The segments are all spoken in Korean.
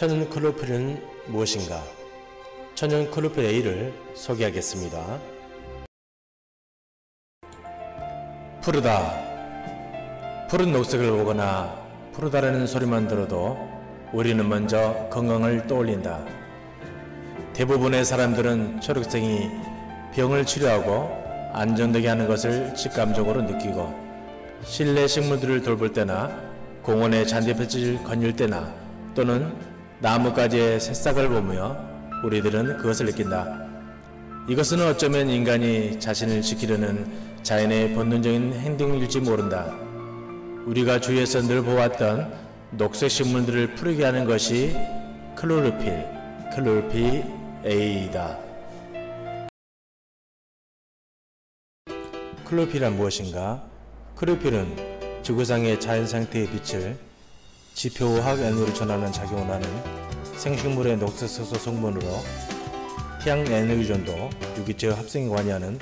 천연 클로로필은 무엇인가? 천연 클로로필 A를 소개하겠습니다. 푸르다. 푸른 녹색을 보거나 푸르다라는 소리만 들어도 우리는 먼저 건강을 떠올린다. 대부분의 사람들은 초록색이 병을 치료하고 안정되게 하는 것을 직감적으로 느끼고, 실내 식물들을 돌볼 때나 공원의 잔디밭을 거닐 때나 또는 나뭇가지의 새싹을 보며 우리들은 그것을 느낀다. 이것은 어쩌면 인간이 자신을 지키려는 자연의 본능적인 행동일지 모른다. 우리가 주위에서 늘 보았던 녹색 식물들을 푸르게 하는 것이 클로로필 A이다. 클로로필은 무엇인가? 클로로필은 지구상의 자연상태의 빛을 지표화학 에너지로 전하는 작용을 하는 생식물의 녹색 색소 성분으로 태양 에너지 전도, 유기체 합성에 관여하는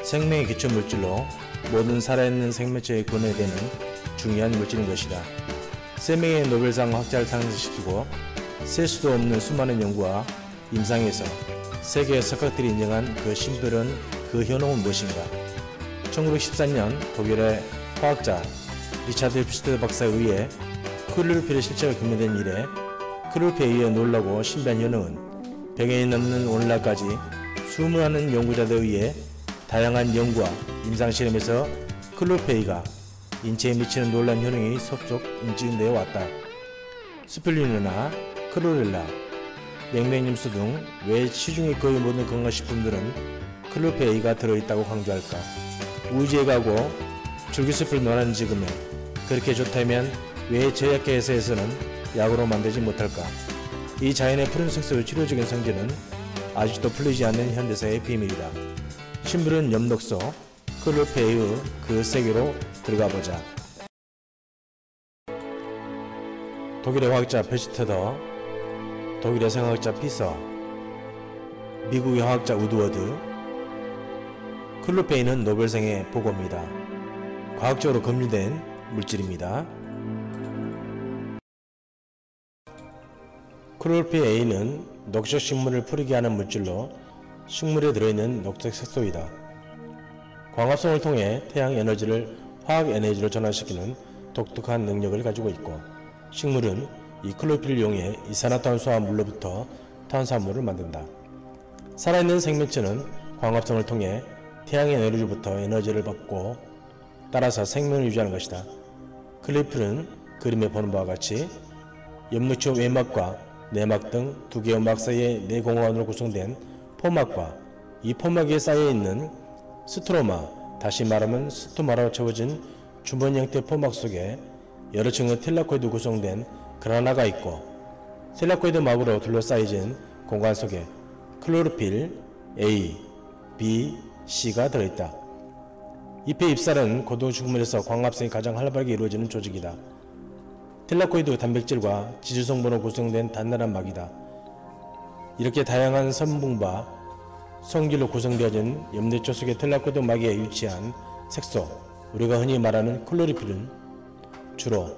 생명의 기초 물질로 모든 살아있는 생명체에 근원되는 중요한 물질인 것이다. 생명의 노벨상 학자를 탄생시키고 셀 수도 없는 수많은 연구와 임상에서 세계 석학들이 인정한 그 신비로운 그 현혹은 무엇인가? 1914년 독일의 화학자 리차드 퓨스트 박사에 의해 클로로필의 실체가 규명된 이래 클로로필에 의해 놀라고 신비한 현혹은 100년이 넘는 오늘날까지 수많은 연구자들에 의해 다양한 연구와 임상실험에서 클로로필가 인체에 미치는 놀라운 현혹이 속속 인증되어 왔다. 스필루리나 클로렐라, 맹맹염소 등 외 시중의 거의 모든 건강식품들은 클로로필가 들어있다고 강조할까? 우주에 가고 줄기숲을 논하는 지금에 그렇게 좋다면 왜 제약계 회사에서는 약으로 만들지 못할까? 이 자연의 푸른 색소의 치료적인 성질은 아직도 풀리지 않는 현대사의 비밀이다. 신비로운 엽록소 클로로필의 그 세계로 들어가보자. 독일의 화학자 베시테더, 독일의 생화학자 피서, 미국의 화학자 우드워드. 클로로필은 노벨상의 보고입니다. 과학적으로 검증된 물질입니다. 클로로필 A는 녹색 식물을 푸르게 하는 물질로 식물에 들어있는 녹색 색소이다. 광합성을 통해 태양 에너지를 화학 에너지로 전환시키는 독특한 능력을 가지고 있고, 식물은 이 클로로필을 이용해 이산화탄소와 물로부터 탄수화물을 만든다. 살아있는 생명체는 광합성을 통해 태양의 에너지로부터 에너지를 받고 따라서 생명을 유지하는 것이다. 클로로필은 그림에 보는 바와 같이 엽록초 외막과 내막 등 두 개의 막 사이의 내공화원으로 구성된 포막과 이 포막 위에 쌓여있는 스트로마, 다시 말하면 스토마로 채워진 주머니 형태의 포막 속에 여러 층의 텔라코이드 구성된 그라나가 있고, 텔라코이드 막으로 둘러싸여진 공간 속에 클로로필 A, B, C가 들어있다. 잎의 잎살은 고동식물에서 광합성이 가장 활발하게 이루어지는 조직이다. 텔라코이드 단백질과 지질성분으로 구성된 단단한 막이다. 이렇게 다양한 성분과 성질로 구성되어진 엽록초 속의 텔라코이드 막에 위치한 색소, 우리가 흔히 말하는 클로로필은 주로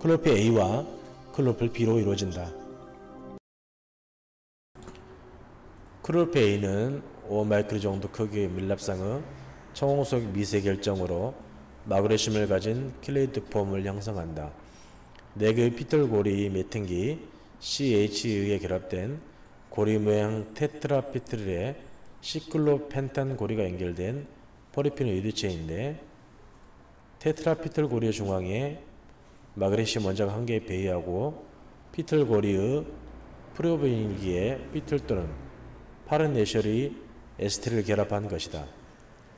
클로로필 A와 클로로필 B로 이루어진다. 클로로필 A는 5마이크론 정도 크기의 밀랍상의 청홍색 미세 결정으로 마그네슘을 가진 킬레이트 폼을 형성한다. 4개의 피털고리 매탱기 CH에 의해 결합된 고리 모양 테트라피틀에 시클로펜탄 고리가 연결된 포리핀의 유리체인데, 테트라피틀 고리의 중앙에 마그네슘 원자가 한 개에 배이하고 피틀 고리의 프로비닐기에 피틀 또는 파른 내셜이 에스테를 결합한 것이다.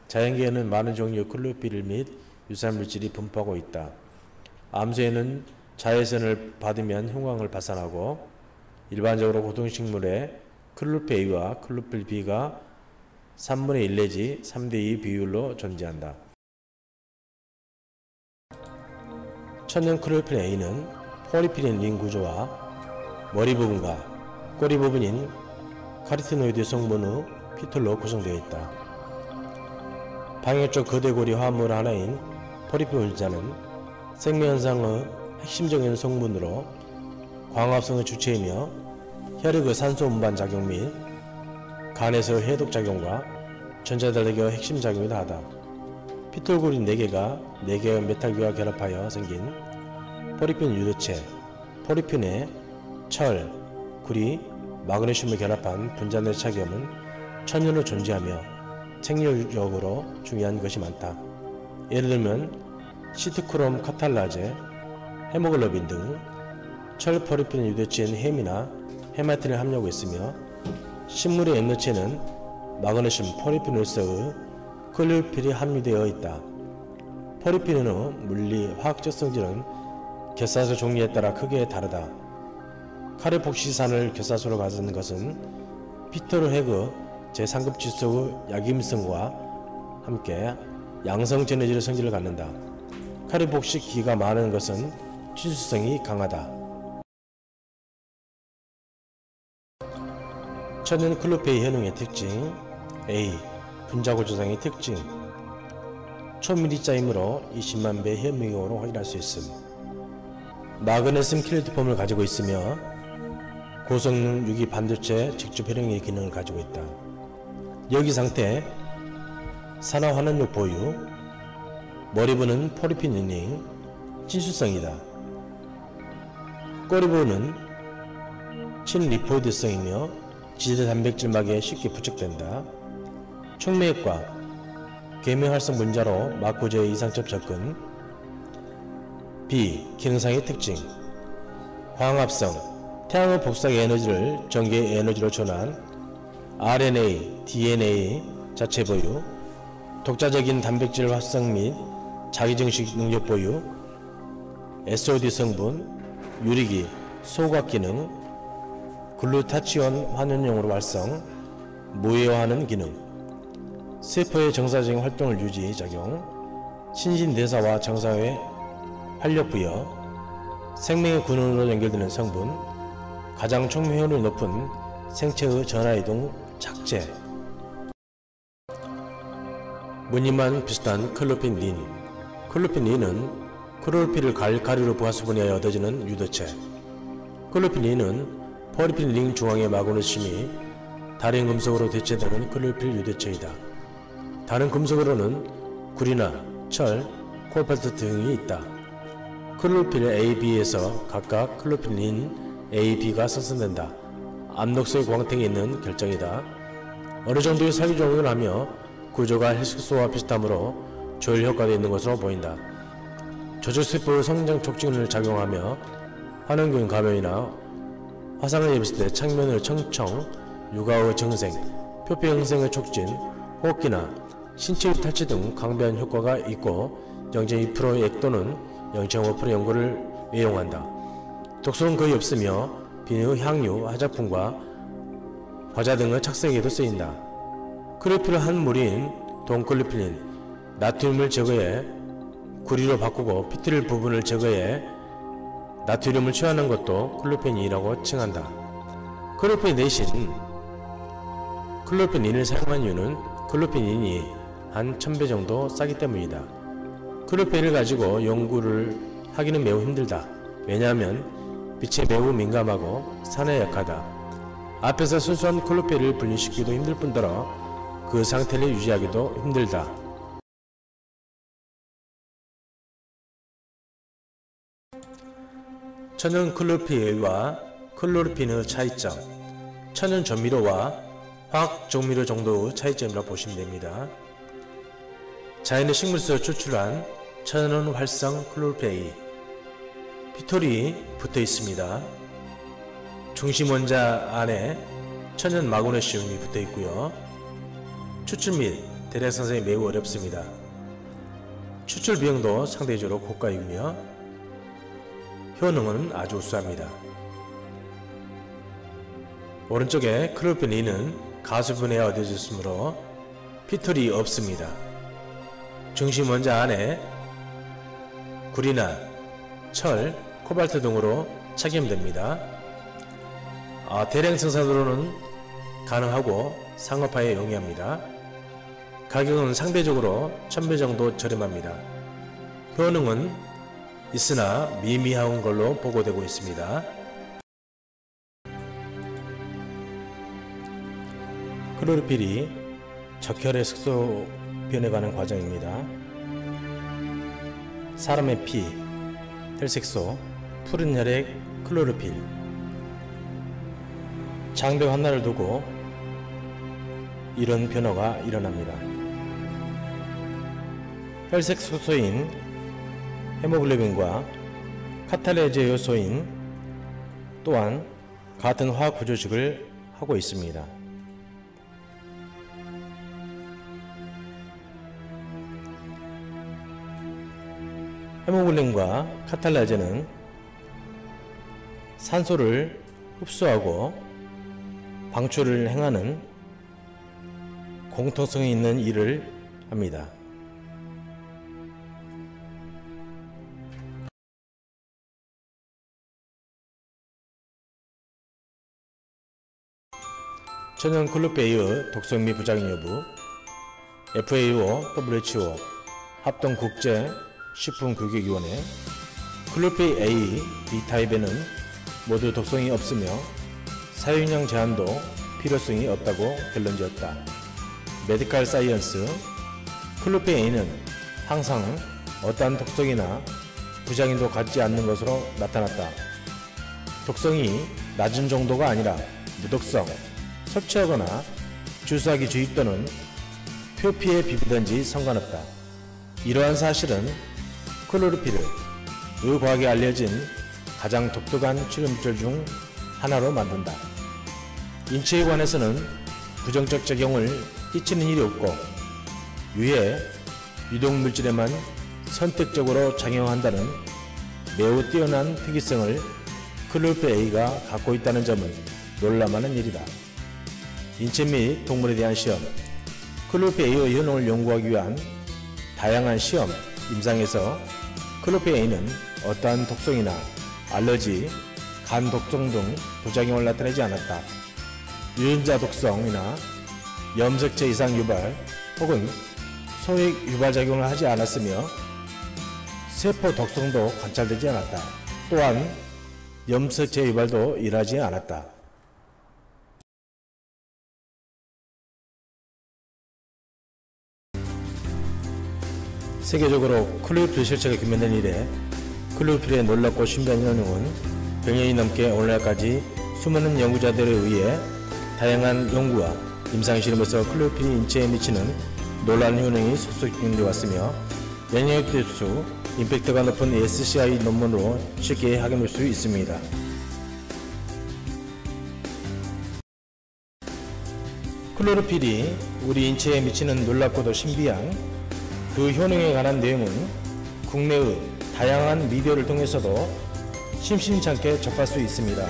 자연계에는 많은 종류의 클로로필 및 유사물질이 분포하고 있다. 암소에는 자외선을 받으면 형광을 발산하고, 일반적으로 고동식물에 클로로필 A와 클로로필 B가 3분의 1 내지 3대 2 비율로 존재한다. 천연 클로로필 A는 포리필린 링 구조와 머리 부분과 꼬리 부분인 카로티노이드 성분의 피털로 구성되어 있다. 방역적 거대고리 화합물 하나인 포리필 원자는 생명현상의 핵심적인 성분으로 광합성의 주체이며 혈액의 산소 운반 작용 및 간에서 해독 작용과 전자달력의 핵심 작용이다 하다. 피톨구리 4개가 4개의 메탈귀와 결합하여 생긴 포리핀 유도체, 포리핀에 철, 구리, 마그네슘을 결합한 분자내 착염은 천연으로 존재하며 생리적으로 중요한 것이 많다. 예를 들면 시트크롬 카탈라제, 헤모글로빈 등 철 포리핀 유도체인 햄이나 헤마틴을 함유하고 있으며 식물의 앵무체는 마그네슘 포리피놀스의 클로로필이 함유되어 있다. 포리핀의 물리, 화학적 성질은 결사소 종류에 따라 크게 다르다. 카르복시산을 결사소로 가진 것은 피토르헤그 제3급 질소의 약임성과 함께 양성 제너지의 성질을 갖는다. 카르복시기가 많은 것은 치수성이 강하다. 천연 클로페이 현웅의 특징. A. 분자구 조상의 특징. 초미리자이므로 20만 배 현미경으로 확인할 수 있음. 마그네슘 킬리트폼을 가지고 있으며 고성능 유기 반도체 직접 활용의 기능을 가지고 있다. 여기 상태, 산화 환원력 보유, 머리부는 포리핀 유닝, 친수성이다. 꼬리부는 친리포이드성이며 지대 단백질막에 쉽게 부착된다. 촉매액과 계면활성 분자로 막구제의 이상적 접근. B. 기능상의 특징. 광합성, 태양의 복사의 에너지를 전기의 에너지로 전환. RNA, DNA 자체 보유, 독자적인 단백질 활성 및 자기증식 능력 보유, SOD 성분, 유리기, 소각 기능, 글루타치온 환원용으로 활성, 무해화하는 기능, 세포의 정상적인 활동을 유지 작용, 신진대사와 정상의 활력 부여, 생명의 근원으로 연결되는 성분, 가장 촉매 효율이 높은 생체의 전하이동 착제. 무늬만 비슷한 클로핀 린. 클로핀 린은 클로로필을 가리로 부하수분해하여 얻어지는 유도체. 클로핀 린은 포리핀 링 중앙의 마그네슘이 다른 금속으로 대체되는 클로로필 유도체이다. 다른 금속으로는 구리나 철, 콜발트 등이 있다. 클로로필 A, B에서 각각 클로로필 린 A, B가 생성된다. 암록소의 광택이 있는 결정이다. 어느 정도의 사기 적용을 하며 구조가 헬식소와 비슷하므로 조율 효과도 있는 것으로 보인다. 저주세포의 성장 촉진을 작용하며 환원균 감염이나 화상을 입었을 때 창면의 청청, 육아의 증생, 표피 형성의 촉진, 호흡기나 신체 탈취 등 강변 효과가 있고 0.2%의 액도는 0.5% 연고를 외용한다. 독소는 거의 없으며 비누, 향유, 화장품과 과자 등의 착색에도 쓰인다. 클로로필의 한 물인 동클로필린, 나트륨을 제거해 구리로 바꾸고 피트릴 부분을 제거해 나트륨을 취하는 것도 클로로펜인이라고 칭한다. 클로로펜 대신 클로로펜인을 사용한 이유는 클로로펜인이 한 1000배 정도 싸기 때문이다. 클로로펜을 가지고 연구를 하기는 매우 힘들다. 왜냐하면 빛에 매우 민감하고 산에 약하다. 앞에서 순수한 클로로펜을 분리시키기도 힘들 뿐더러 그 상태를 유지하기도 힘들다. 천연 클로로필과 클로로핀의 차이점. 천연 조미료와 화학 조미료 정도의 차이점이라고 보시면 됩니다. 자연의 식물에서 추출한 천연 활성 클로로필 피톨이 붙어 있습니다. 중심 원자 안에 천연 마그네슘이 붙어 있고요. 추출 및 대량 생산이 매우 어렵습니다. 추출 비용도 상대적으로 고가이며 효능은 아주 우수합니다. 오른쪽에 클로로펜인은 가수분해에 얻어졌으므로 피톨이 없습니다. 중심 원자 안에 구리나 철, 코발트 등으로 착염됩니다. 대량 생산으로는 가능하고 상업화에 용이합니다. 가격은 상대적으로 1000배 정도 저렴합니다. 효능은 있으나 미미한 걸로 보고되고 있습니다. 클로로필이 적혈의 색소 변해가는 과정입니다. 사람의 피, 혈색소, 푸른 혈액, 클로로필. 장벽 하나를 두고 이런 변화가 일어납니다. 혈색 수소인 헤모글로빈과 카탈레이즈 요소인 또한 같은 화학 구조식을 하고 있습니다. 헤모글린과 카탈레이즈는 산소를 흡수하고 방출을 행하는 공통성이 있는 일을 합니다. 천연 클로로필의 독성 및 부작용 여부, FAO, WHO, 합동국제식품규격위원회, 클로로필 A, B타입에는 모두 독성이 없으며 사용량 제한도 필요성이 없다고 결론지었다. 메디컬 사이언스, 클로로필 A는 항상 어떠한 독성이나 부작용도 갖지 않는 것으로 나타났다. 독성이 낮은 정도가 아니라 무독성, 섭취하거나 주사기 주입 또는 표피에 비비든지 상관없다. 이러한 사실은 클로로필을 의과학에 알려진 가장 독특한 치료물질 중 하나로 만든다. 인체에 관해서는 부정적 작용을 끼치는 일이 없고 유해, 유독물질에만 선택적으로 작용한다는 매우 뛰어난 특이성을 클로로필 A가 갖고 있다는 점은 놀랄만한 일이다. 인체 및 동물에 대한 시험, 클로로필 A의 효능을 연구하기 위한 다양한 시험, 임상에서 클로로필 A는 어떠한 독성이나 알러지, 간 독성 등 부작용을 나타내지 않았다. 유전자 독성이나 염색체 이상 유발 혹은 소액 유발작용을 하지 않았으며 세포 독성도 관찰되지 않았다. 또한 염색체 유발도 일하지 않았다. 세계적으로 클로로필 실체가 규명된 이래 클로로필의 놀랍고 신비한 효능은 100년이 넘게 오늘날까지 수많은 연구자들에 의해 다양한 연구와 임상실험에서 클로로필이 인체에 미치는 놀라운 효능이 속속 증명되어 왔으며 면역 대수, 임팩트가 높은 SCI 논문으로 쉽게 확인할 수 있습니다. 클로로필이 우리 인체에 미치는 놀랍고도 신비한 그 효능에 관한 내용은 국내의 다양한 미디어를 통해서도 심심찮게 접할 수 있습니다.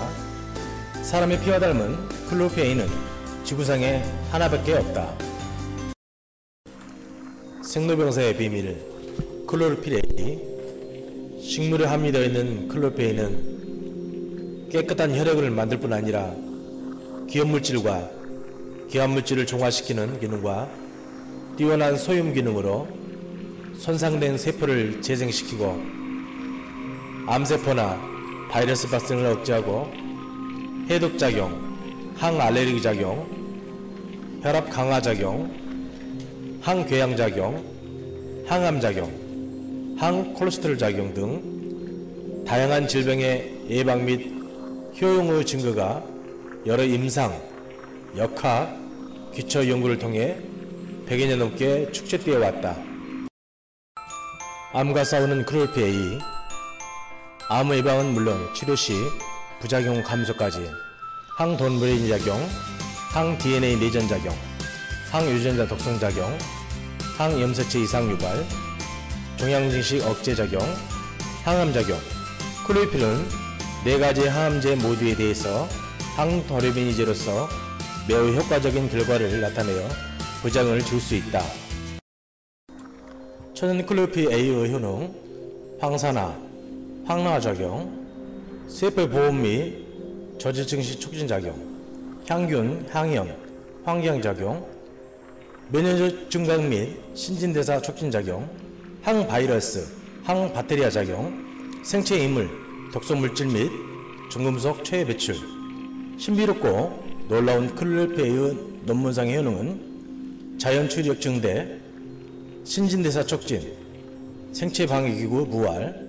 사람의 피와 닮은 클로로필 A는 지구상에 하나밖에 없다. 생로병사의 비밀, 클로로필 A. 식물에 함유되어 있는 클로로필 A는 깨끗한 혈액을 만들 뿐 아니라 기업물질과 기합물질을 중화시키는 기능과 뛰어난 소염 기능으로 손상된 세포를 재생시키고 암세포나 바이러스 발생을 억제하고 해독작용, 항알레르기 작용, 혈압 강화 작용, 항궤양작용, 항암작용, 항콜레스테롤 작용 등 다양한 질병의 예방 및 효용의 증거가 여러 임상, 역학, 기초 연구를 통해 100여 년 넘게 축적되어 왔다. 암과 싸우는 클로로필 A. 암 예방은 물론 치료 시 부작용 감소까지 항돈브레인 작용, 항DNA 내전 작용, 항유전자 독성 작용, 항염색체 이상 유발, 종양증식 억제 작용, 항암 작용. 클로로필은 4가지 항암제 모두에 대해서 항도르비니제로서 매우 효과적인 결과를 나타내어 부작용을 줄 수 있다. 천연 클로로필 A의 효능, 황산화, 항노화작용, 세포 보호 및 저질 증식 촉진작용, 향균, 항염, 환경작용, 면역력 증강 및 신진대사 촉진작용, 항바이러스, 항박테리아 작용, 생체 이물, 독성물질 및 중금속 체외 배출, 신비롭고 놀라운 클로로필의 논문상의 효능은 자연 추력 증대, 신진대사 촉진, 생체 방해기구 부활,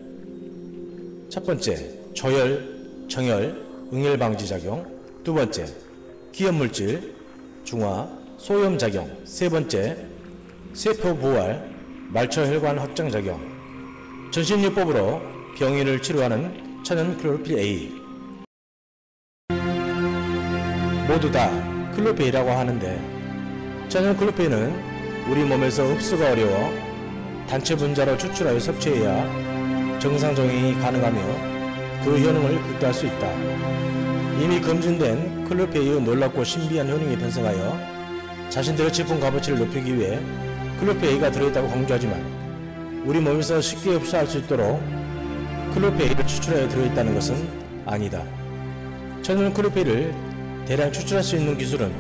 첫 번째, 조혈, 정혈, 응혈 방지 작용, 두 번째, 기염물질, 중화, 소염 작용, 세 번째, 세포 부활, 말초 혈관 확장 작용, 전신요법으로 병인을 치료하는 천연 클로로필 A. 모두 다 클로로필이라고 하는데 천연 클로로필은 우리 몸에서 흡수가 어려워 단체 분자로 추출하여 섭취해야 정상 적용이 가능하며 그 효능을 극대화할 수 있다. 이미 검증된 클로로필의 놀랍고 신비한 효능에 편성하여 자신들의 제품 값어치를 높이기 위해 클로로필 A가 들어있다고 강조하지만 우리 몸에서 쉽게 흡수할 수 있도록 클로로필 A를 추출하여 들어있다는 것은 아니다. 천연 클로로필을 대량 추출할 수 있는 기술은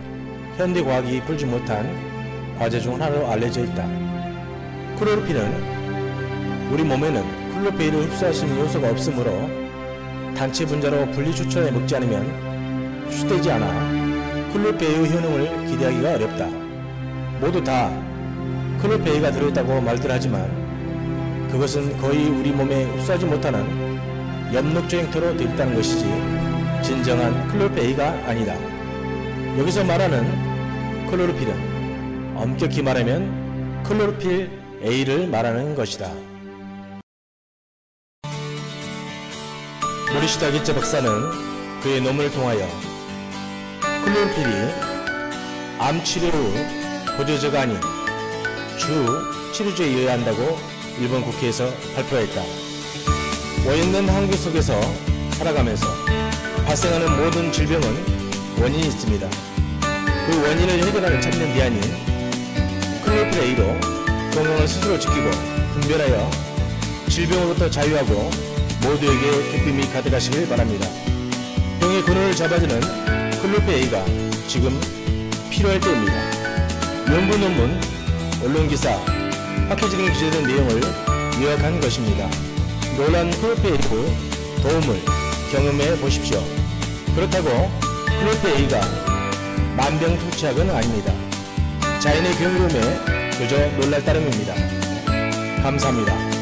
현대과학이 풀지 못한 과제 중 하나로 알려져 있다. 클로로필은 우리 몸에는 클로로필을 흡수할 수 있는 요소가 없으므로 단체 분자로 분리 추출해 먹지 않으면 흡수되지 않아 클로로필의 효능을 기대하기가 어렵다. 모두 다 클로로필 A가 들어있다고 말들 하지만 그것은 거의 우리 몸에 흡수하지 못하는 엽록조 형태로 되어 있다는 것이지 진정한 클로로필 A가 아니다. 여기서 말하는 클로로필은 엄격히 말하면 클로로필 A를 말하는 것이다. 모리시다 기체 박사는 그의 논문을 통하여 클로로필이 암 치료 후 보조제가 아닌 주 치료제에 이어야 한다고 일본 국회에서 발표했다. 오염된 환경 속에서 살아가면서 발생하는 모든 질병은 원인이 있습니다. 그 원인을 해결하는 참된 대안인 클로로필 A로 건강을 스스로 지키고 분별하여 질병으로부터 자유하고 모두에게 기쁨이 가득하시길 바랍니다. 병의 근원을 잡아주는 클로로필 A가 지금 필요할 때입니다. 연구 논문, 언론기사, 학회진에 기재된 내용을 요약한 것입니다. 놀란 클로로필 A의 도움을 경험해 보십시오. 그렇다고 클로로필 A가 만병통치약은 아닙니다. 자연의 경이로움에 그저 놀랄 따름입니다. 감사합니다.